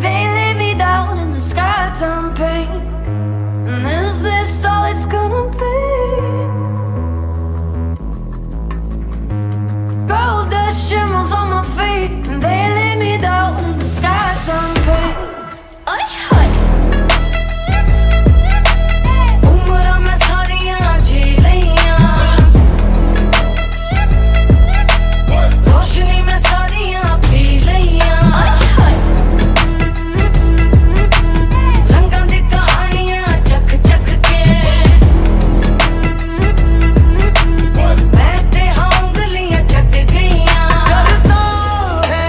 They lay me down and the sky turned pink. And is this all it's gonna be? Gold dust shimmers on my feet, and they lay me down and the sky turned pink. Ay, ay. उम्र में सारियां जी लियां, रोशनी में सारियां P लियां। ay, ay. रंगां दी कहानियां चख चख के मैं ते हाँ उंगलियां चट गईयां। करता है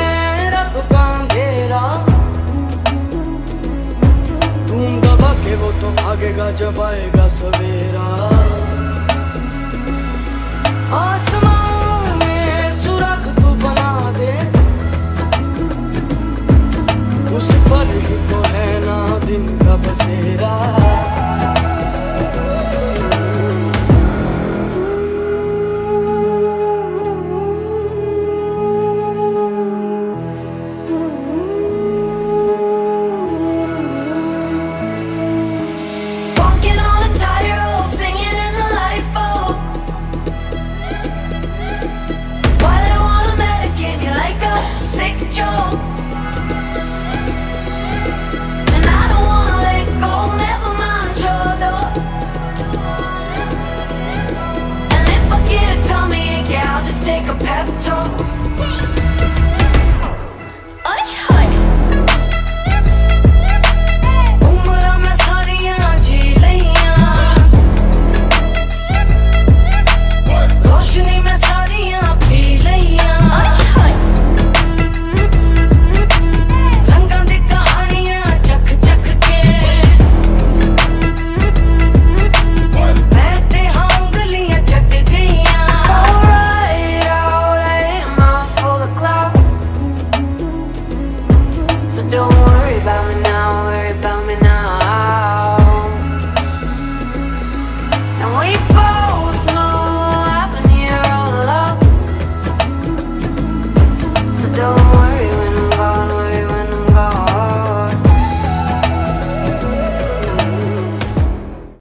रब का अंधेरा, धूम दबा के वो तो भागेगा जब आएगा सवेरा। आसमान में सुराख तू बना दे, उस पर ही तो है ना दिन का बसेरा।